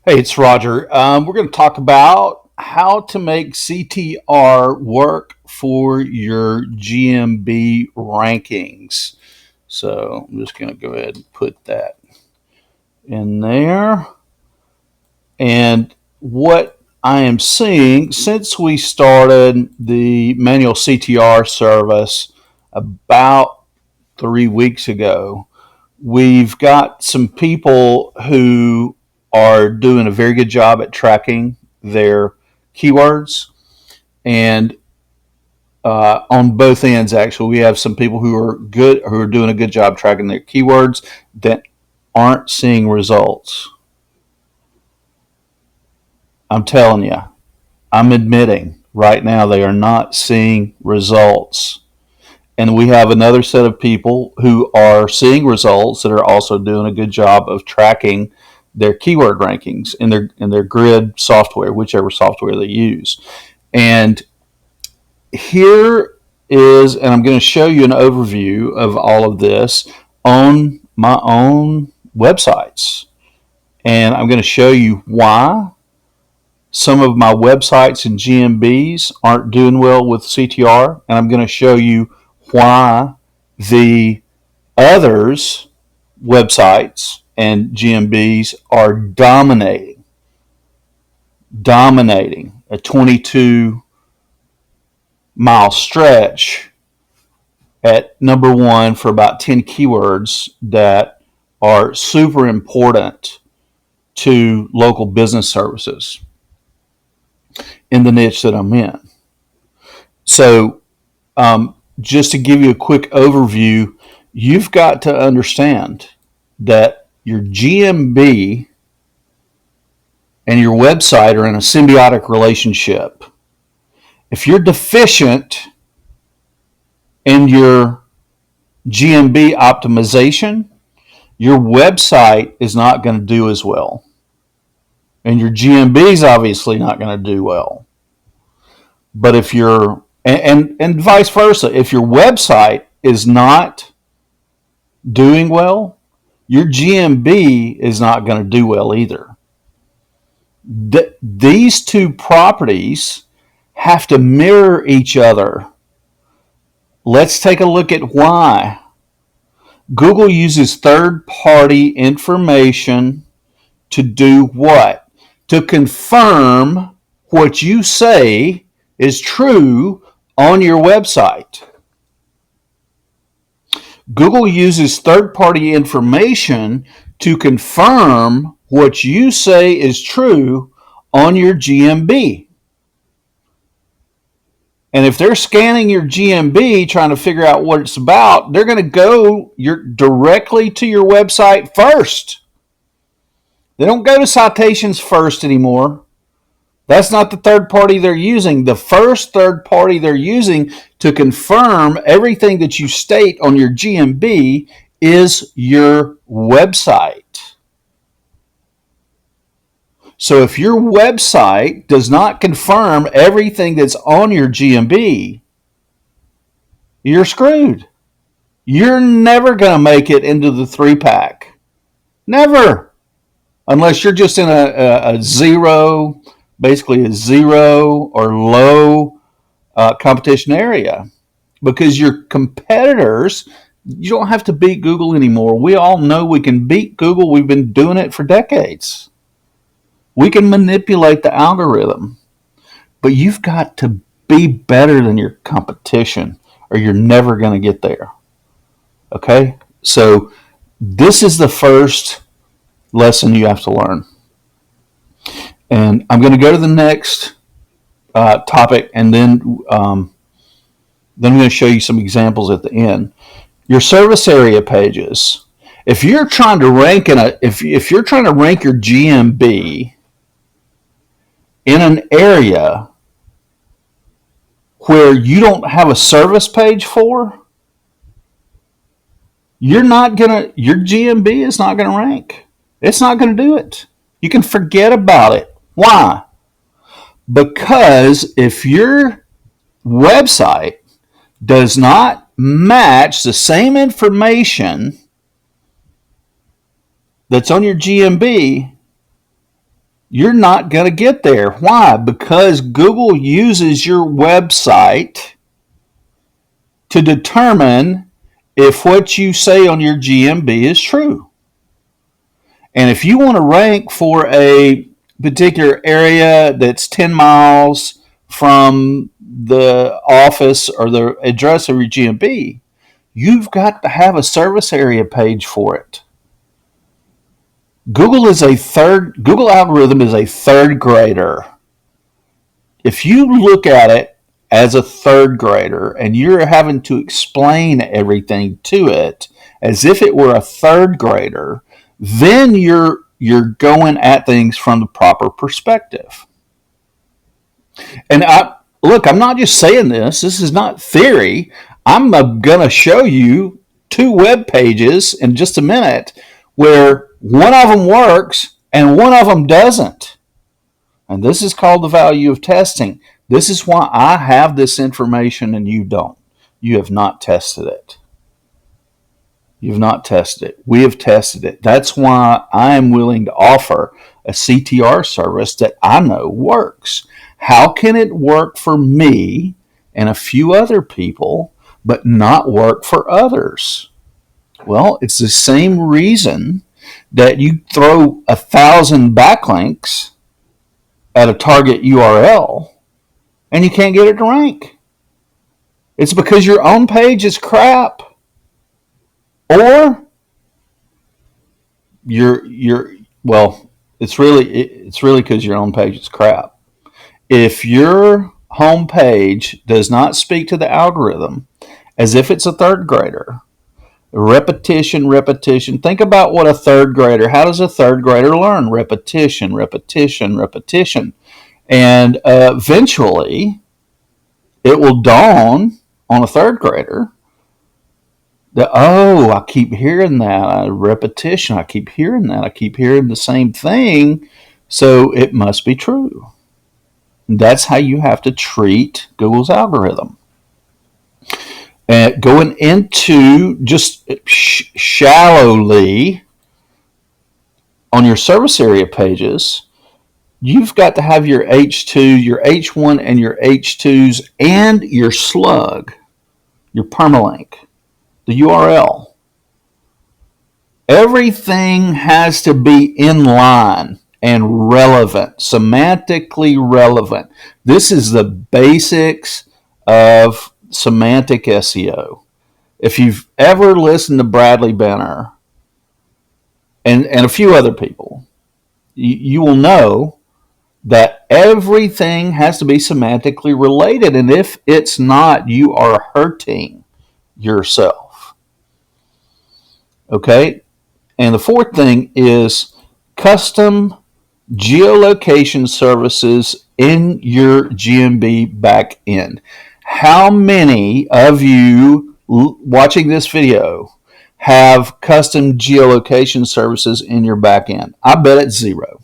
Hey, it's Roger. We're going to talk about how to make CTR work for your GMB rankings. So I'm just going to go ahead and put that in there. And what I am seeing since we started the manual CTR service about 3 weeks ago, we've got some people who are doing a very good job at tracking their keywords. And on both ends, actually, we have some people who are good, who are doing a good job tracking their keywords that aren't seeing results. I'm telling you, I'm admitting right now they are not seeing results. And we have another set of people who are seeing results that are also doing a good job of tracking their keyword rankings in their grid software, whichever software they use. And here is, and I'm going to show you an overview of all of this on my own websites. And I'm going to show you why some of my websites and GMBs aren't doing well with CTR. And I'm going to show you why the others' websites and GMBs are dominating a 22-mile stretch at number one for about 10 keywords that are super important to local business services in the niche that I'm in. So, just to give you a quick overview, you've got to understand that your GMB and your website are in a symbiotic relationship. If you're deficient in your GMB optimization, your website is not going to do as well. And your GMB is obviously not going to do well. But if you're, and vice versa, if your website is not doing well, your GMB is not going to do well either. These two properties have to mirror each other. Let's take a look at why. Google uses third-party information to do what? To confirm what you say is true on your website. Google uses third-party information to confirm what you say is true on your GMB. And if they're scanning your GMB trying to figure out what it's about, they're going to go directly to your website first. They don't go to citations first anymore. That's not the third party they're using. The first third party they're using to confirm everything that you state on your GMB is your website. So if your website does not confirm everything that's on your GMB, you're screwed. You're never going to make it into the 3-pack. Never. Unless you're just in a zero, basically a zero or low competition area. Because your competitors, you don't have to beat Google anymore. We all know we can beat Google. We've been doing it for decades. We can manipulate the algorithm. But you've got to be better than your competition or you're never going to get there. Okay? So this is the first lesson you have to learn. And I'm going to go to the next topic, and then I'm going to show you some examples at the end. Your service area pages. If you're trying to rank if you're trying to rank your GMB in an area where you don't have a service page for, your GMB is not gonna rank. It's not gonna do it. You can forget about it. Why? Because if your website does not match the same information that's on your GMB, you're not going to get there. Why? Because Google uses your website to determine if what you say on your GMB is true. And if you want to rank for a particular area that's 10 miles from the office or the address of your GMB, you've got to have a service area page for it. Google algorithm is a third grader. If you look at it as a third grader and you're having to explain everything to it as if it were a third grader, then you're going at things from the proper perspective. And I'm not just saying this. This is not theory. I'm going to show you 2 web pages in just a minute where one of them works and one of them doesn't. And this is called the value of testing. This is why I have this information and you don't. You have not tested it. You've not tested it. We have tested it. That's why I am willing to offer a CTR service that I know works. How can it work for me and a few other people, but not work for others? Well, it's the same reason that you throw 1,000 backlinks at a target URL and you can't get it to rank. It's because your own page is crap. Or it's really because your own page is crap. If your home page does not speak to the algorithm as if it's a third grader, repetition. Think about what a third grader, how does a third grader learn? Repetition. And eventually it will dawn on a third grader that, I keep hearing that, repetition, I keep hearing that, I keep hearing the same thing, so it must be true. And that's how you have to treat Google's algorithm. And going into just shallowly on your service area pages, you've got to have your H2, your H1 and your H2s and your slug, your permalink, the URL. Everything has to be in line and relevant, semantically relevant. This is the basics of semantic SEO. If you've ever listened to Bradley Benner and a few other people, you will know that everything has to be semantically related. And if it's not, you are hurting yourself. Okay? And the fourth thing is custom geolocation services in your GMB backend. How many of you watching this video have custom geolocation services in your backend? I bet it's 0.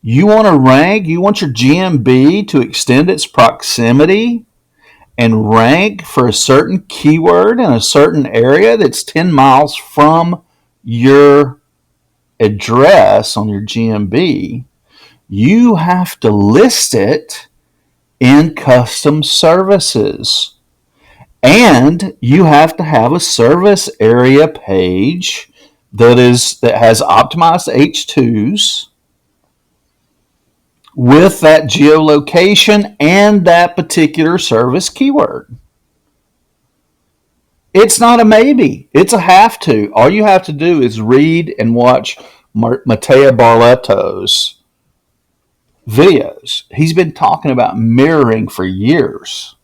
You want to rank, you want your GMB to extend its proximity and rank for a certain keyword in a certain area that's 10 miles from your address on your GMB, you have to list it in custom services. And you have to have a service area page that has optimized H2s with that geolocation and that particular service keyword. It's not a maybe. It's a have to. All you have to do is read and watch Matteo Barletto's videos. He's been talking about mirroring for years.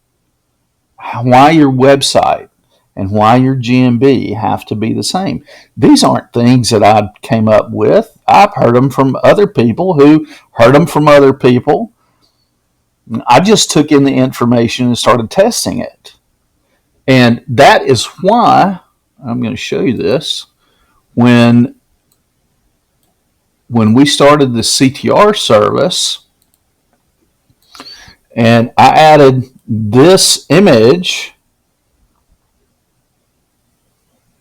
Why your website and why your GMB have to be the same. These aren't things that I came up with. I've heard them from other people who heard them from other people. I just took in the information and started testing it. And that is why, I'm going to show you this, when we started the CTR service, and I added this image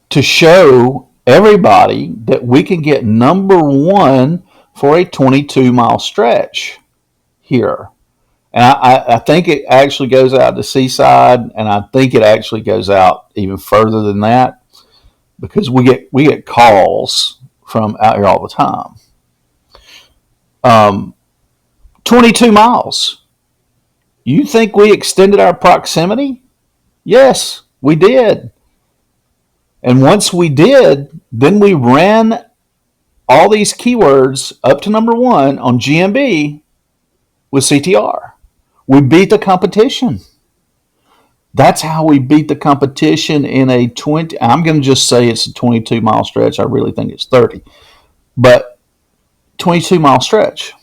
to show everybody that we can get number 1 for a 22-mile stretch here. And I think it actually goes out to Seaside, and I think it actually goes out even further than that, because we get calls from out here all the time. 22 miles. You think we extended our proximity? Yes, we did. And once we did, then we ran all these keywords up to number one on GMB with CTR. We beat the competition. That's how we beat the competition in a 20. I'm going to just say it's a 22-mile stretch. I really think it's 30. But 22-mile stretch.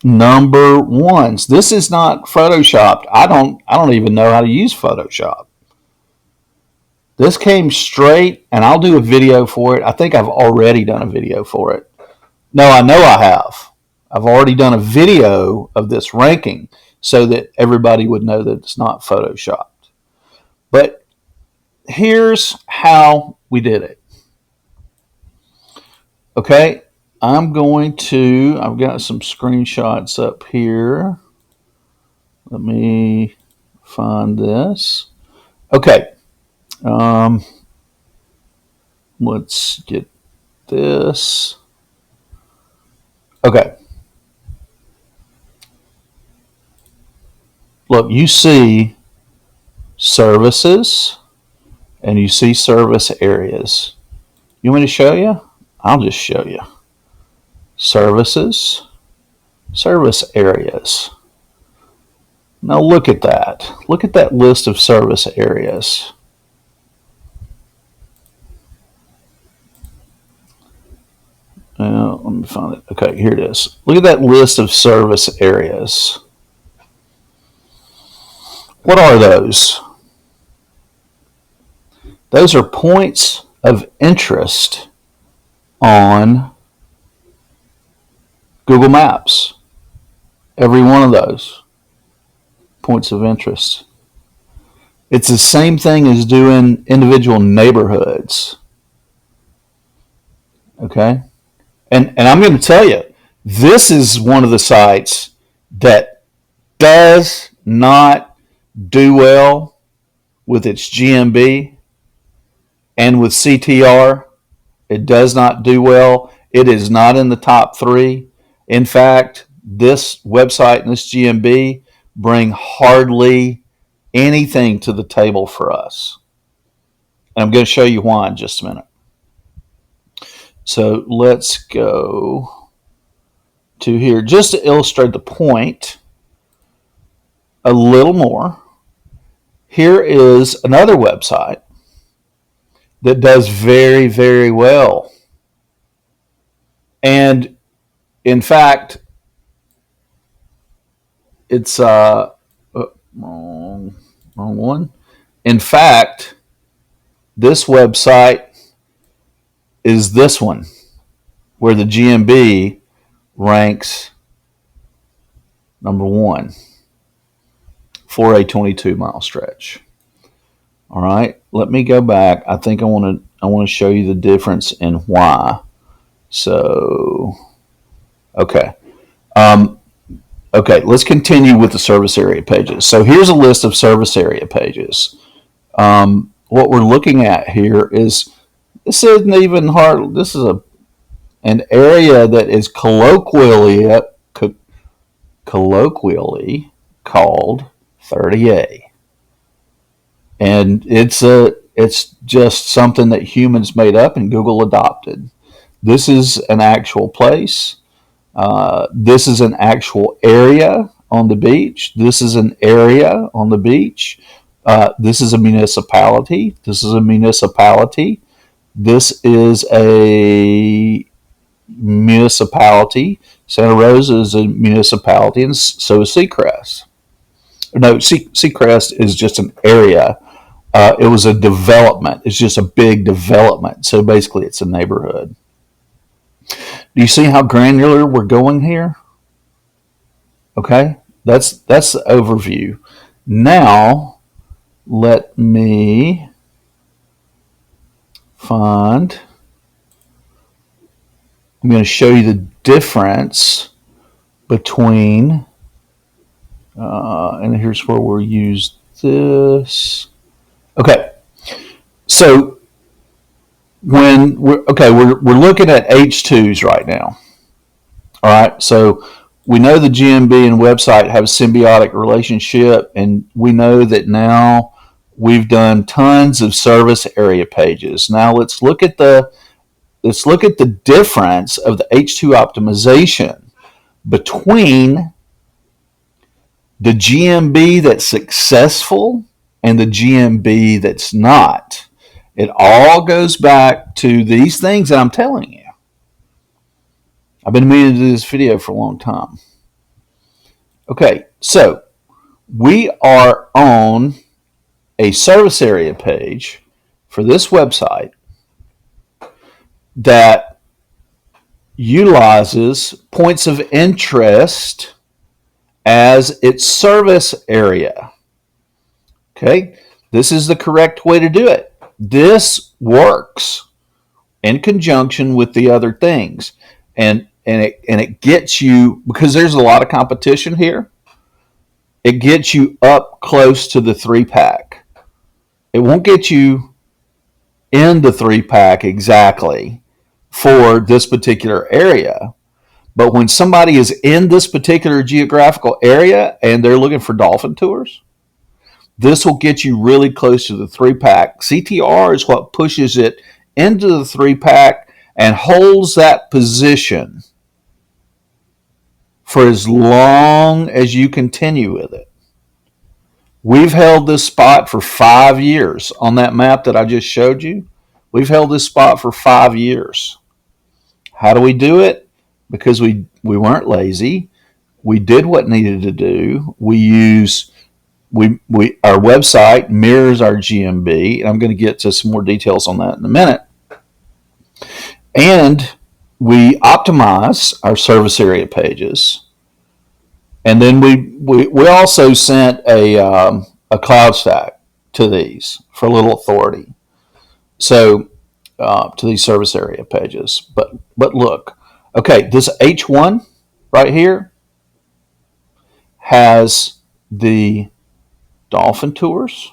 Number ones. This is not photoshopped. I don't even know how to use Photoshop. This came straight, and I'll do a video for it. I think I've already done a video for it. No, I know I have. I've already done a video of this ranking so that everybody would know that it's not photoshopped. But here's how we did it. Okay, I've got some screenshots up here. Let me find this. Okay, let's get this. Okay. Look, you see services and you see service areas. You want me to show you? I'll just show you. Services, service areas. Now look at that. Look at that list of service areas. Let me find it. Okay, here it is. Look at that list of service areas. What are those? Those are points of interest on Google Maps. Every one of those points of interest. It's the same thing as doing individual neighborhoods. Okay? And I'm going to tell you, this is one of the sites that does not do well with its GMB and with CTR. It does not do well. It is not in the top 3. In fact, this website and this GMB bring hardly anything to the table for us. And I'm going to show you why in just a minute. So let's go to here just to illustrate the point a little more. Here is another website that does very, very well. And in fact, it's wrong one. In fact, this website is this one, where the GMB ranks number 1 for a 22-mile stretch. All right, let me go back. I think I want to show you the difference in why. So, okay. Okay, let's continue with the service area pages. So here's a list of service area pages. What we're looking at here is, this isn't even hard. This is an area that is colloquially called 30A. And it's just something that humans made up and Google adopted. This is an actual place. This is an actual area on the beach. This is an area on the beach. This is a municipality. This is a municipality. This is a municipality. Santa Rosa is a municipality, and so is Seacrest. No, Seacrest is just an area. It was a development. It's just a big development. So basically, it's a neighborhood. Do you see how granular we're going here? Okay, that's the overview. Now, let me find I'm going to show you the difference between, and here's where we'll use this. Okay, so we're looking at H2s right now. All right, so we know the GMB and website have a symbiotic relationship, and we know that now we've done tons of service area pages. Now let's look at the difference of the H2 optimization between the GMB that's successful and the GMB that's not. It all goes back to these things that I'm telling you. I've been meaning to do this video for a long time. Okay, so we are on a service area page for this website that utilizes points of interest as its service area. Okay, this is the correct way to do it. This works in conjunction with the other things. And it gets you, because there's a lot of competition here, it gets you up close to the 3-pack. It won't get you in the 3-pack exactly for this particular area. But when somebody is in this particular geographical area and they're looking for dolphin tours, this will get you really close to the 3-pack. CTR is what pushes it into the 3-pack and holds that position for as long as you continue with it. We've held this spot for 5 years on that map that I just showed you. We've held this spot for 5 years. How do we do it? Because we weren't lazy. We did what needed to do. Our website mirrors our GMB, and I'm going to get to some more details on that in a minute. And we optimize our service area pages, and then we also sent a cloud stack to these for a little authority. So to these service area pages. But look, okay, this H1 right here has the dolphin tours.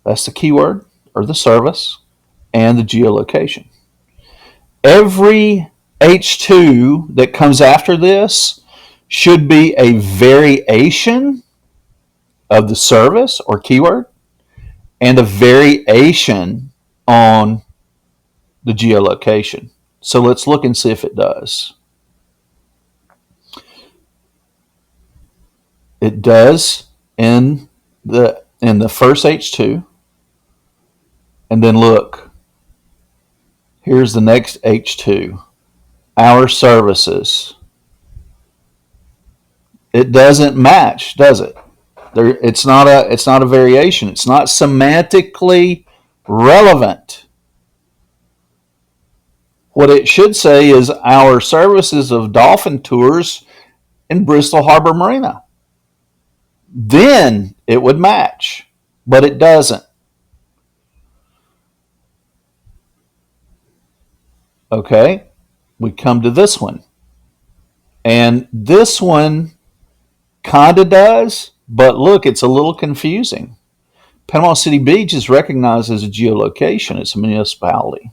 That's the keyword or the service, and the geolocation. Every H2 that comes after this should be a variation of the service or keyword and a variation on the geolocation. So let's look and see if it does. It does in the first H2. And then look, here's the next H2. Our services. It doesn't match, does it? It's not a variation. It's not semantically relevant. What it should say is our services of dolphin tours in Bristol Harbor Marina. Then it would match, but it doesn't. Okay, we come to this one. And this one kind of does, but look, it's a little confusing. Panama City Beach is recognized as a geolocation. It's a municipality.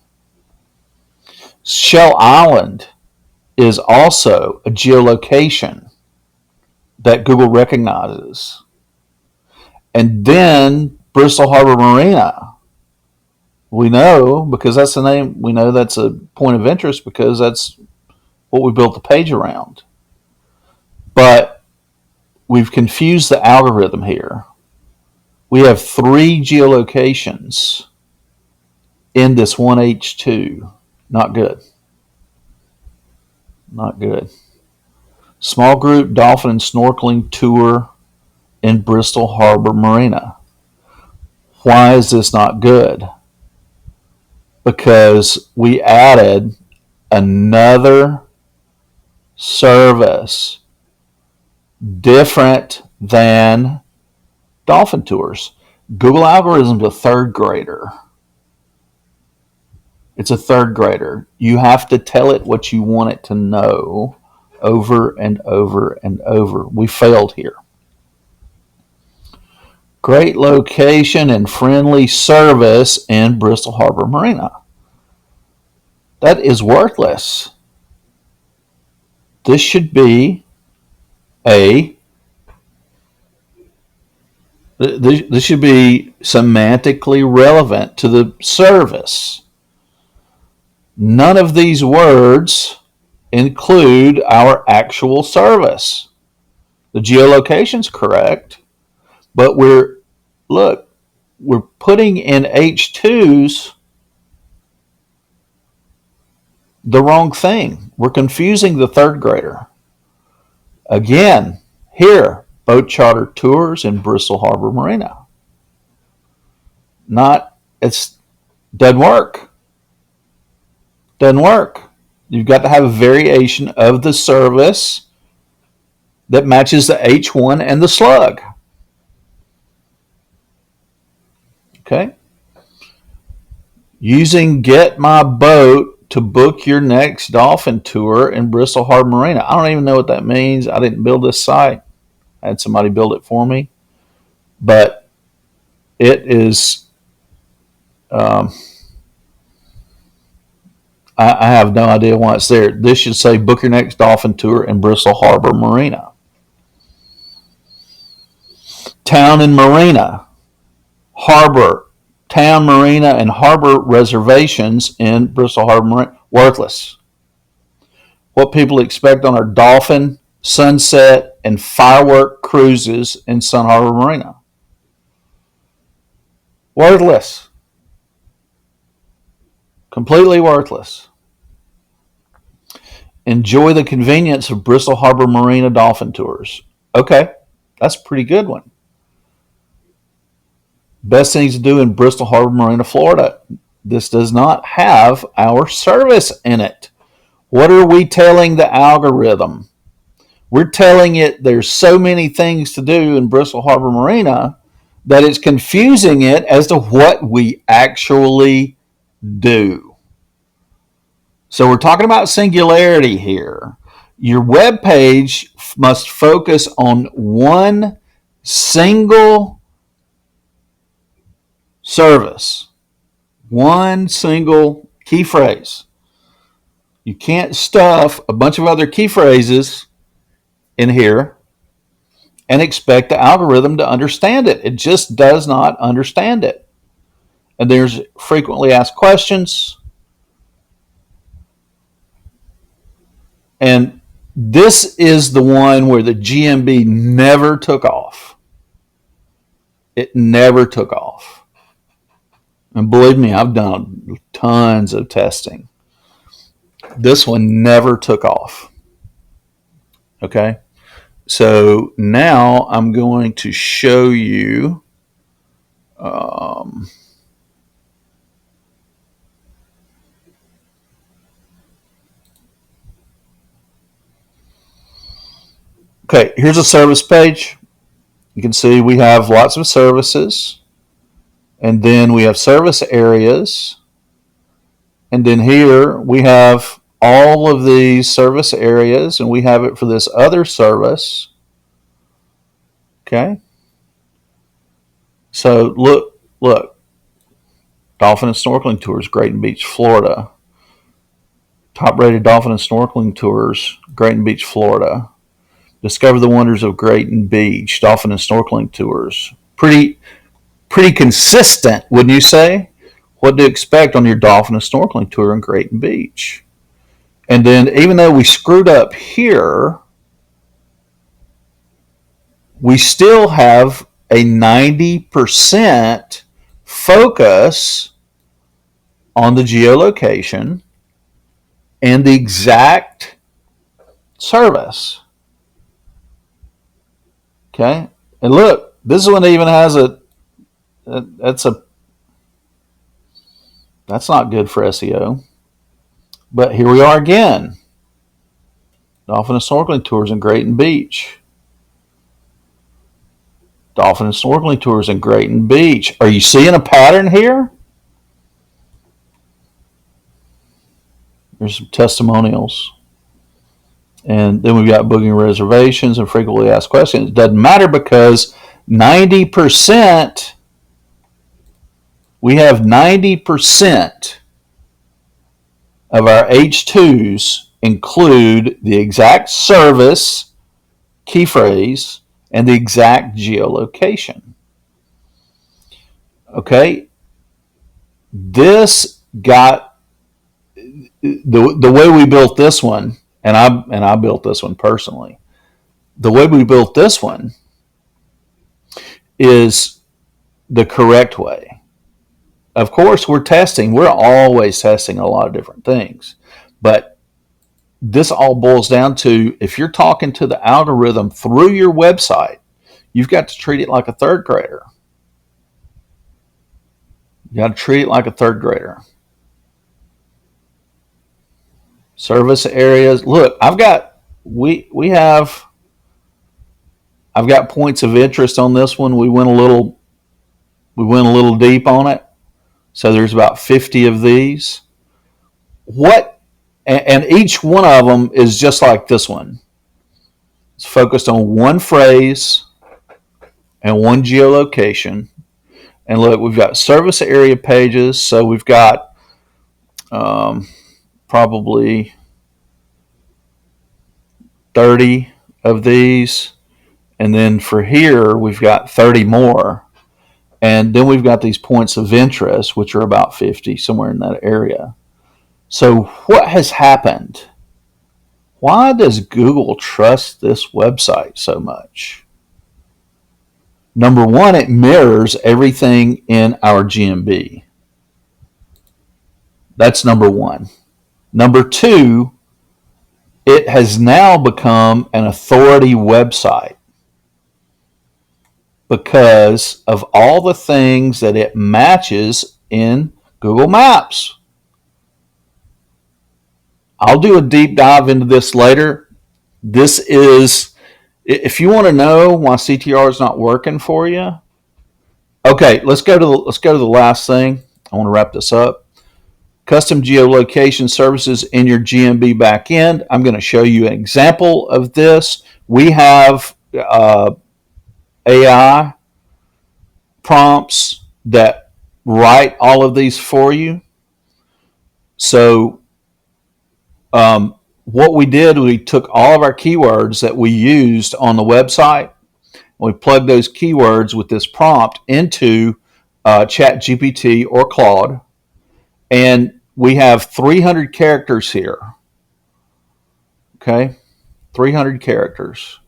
Shell Island is also a geolocation that Google recognizes. And then Bristol Harbor Marina, we know, because that's the name, we know that's a point of interest because that's what we built the page around. But we've confused the algorithm here. We have 3 geolocations in this one H2. Not good. Not good. Small group dolphin and snorkeling tour in Bristol Harbor Marina. Why is this not good? Because we added another service different than dolphin tours. Google algorithm's a third grader. It's a third grader. You have to tell it what you want it to know over and over and over. We failed here. Great location and friendly service in Bristol Harbor Marina. That is worthless. This should be a this should be semantically relevant to the service. None of these words include our actual service. The geolocation's correct, but we're putting in H2s the wrong thing. We're confusing the third grader. Again, here, boat charter tours in Bristol Harbor Marina. It doesn't work. Doesn't work. You've got to have a variation of the service that matches the H1 and the slug. Okay? Using Get My Boat to book your next dolphin tour in Bristol Harbor Marina. I don't even know what that means. I didn't build this site. I had somebody build it for me. But it is... I have no idea why it's there. This should say book your next dolphin tour in Bristol Harbor Marina. Town and Marina. Harbor. Town, marina, and harbor reservations in Bristol Harbor Marina. Worthless. What people expect on our dolphin, sunset, and firework cruises in Sun Harbor Marina. Worthless. Completely worthless. Enjoy the convenience of Bristol Harbor Marina dolphin tours. Okay, that's a pretty good one. Best things to do in Bristol Harbor Marina, Florida. This does not have our service in it. What are we telling the algorithm? We're telling it there's so many things to do in Bristol Harbor Marina that it's confusing it as to what we actually do. So we're talking about singularity here. Your web page must focus on one single service, one single key phrase. You can't stuff a bunch of other key phrases in here and expect the algorithm to understand it. It just does not understand it. And there's frequently asked questions. And this is the one where the GMB never took off. It never took off. And believe me, I've done tons of testing. This one never took off. Okay? So now I'm going to show you okay, here's a service page. You can see we have lots of services. And then we have service areas. And then here we have all of these service areas, and we have it for this other service. Okay. So look. Dolphin and snorkeling tours, Grayton Beach, Florida. Top rated dolphin and snorkeling tours, Grayton Beach, Florida. Discover the wonders of Grayton Beach, dolphin and snorkeling tours. Pretty consistent, wouldn't you say? What to expect on your dolphin and snorkeling tour in Grayton Beach. And then even though we screwed up here, we still have a 90% focus on the geolocation and the exact service. Okay? And look, this one even has that's not good for SEO. But here we are again. Dolphin and snorkeling tours in Grayton Beach. Dolphin and snorkeling tours in Grayton Beach. Are you seeing a pattern here? There's some testimonials. And then we've got booking reservations and frequently asked questions. It doesn't matter because 90%, we have 90% of our H2s include the exact service, key phrase, and the exact geolocation. Okay? This got, the way we built this one, and I built this one personally. The way we built this one is the correct way. Of course, we're testing. We're always testing a lot of different things. But this all boils down to, if you're talking to the algorithm through your website, you've got to treat it like a third grader. You got to treat it like a third grader. Service areas. Look, I've got points of interest on this one. We went a little deep on it. So there's about 50 of these. And each one of them is just like this one. It's focused on one phrase and one geolocation. And look, we've got service area pages. So we've got probably 30 of these. And then for here, we've got 30 more. And then we've got these points of interest, which are about 50, somewhere in that area. So what has happened? Why does Google trust this website so much? Number one, it mirrors everything in our GMB. That's number one. Number two, it has now become an authority website because of all the things that it matches in Google Maps. I'll do a deep dive into this later. This is, if you want to know why CTR is not working for you. Okay, let's go to the last thing. I want to wrap this up. Custom geolocation services in your GMB backend. I'm going to show you an example of this. We have AI prompts that write all of these for you. So what we did, we took all of our keywords that we used on the website, and we plugged those keywords with this prompt into ChatGPT or Claude, and we have 300 characters here. Okay, 300 characters.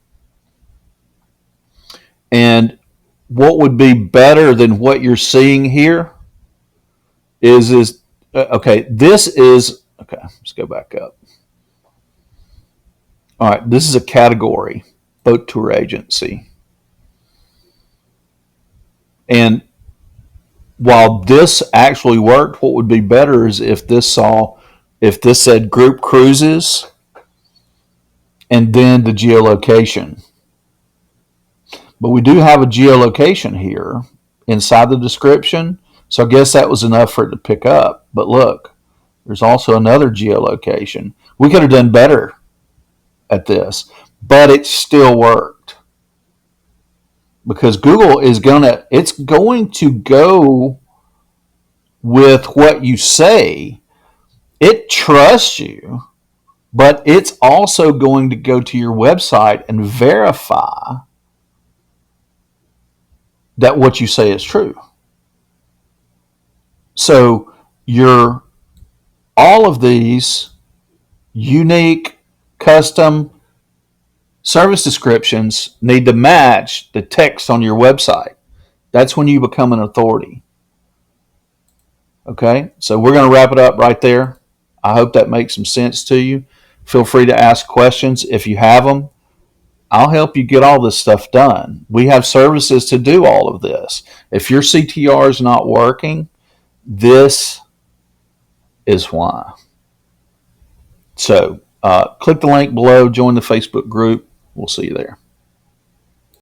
And what would be better than what you're seeing here is okay, this is, okay, let's go back up. All right, this is a category, boat tour agency. And while this actually worked, what would be better is if this said group cruises and then the geolocation. But we do have a geolocation here inside the description, so I guess that was enough for it to pick up. But look, there's also another geolocation. We could have done better at this, but it still worked because Google is going to go with what you say. It trusts you, but it's also going to go to your website and verify that what you say is true. So all of these unique custom service descriptions need to match the text on your website. That's when you become an authority. Okay, so we're going to wrap it up right there. I hope that makes some sense to you. Feel free to ask questions if you have them. I'll help you get all this stuff done. We have services to do all of this. If your CTR is not working, this is why. So click the link below, join the Facebook group. We'll see you there.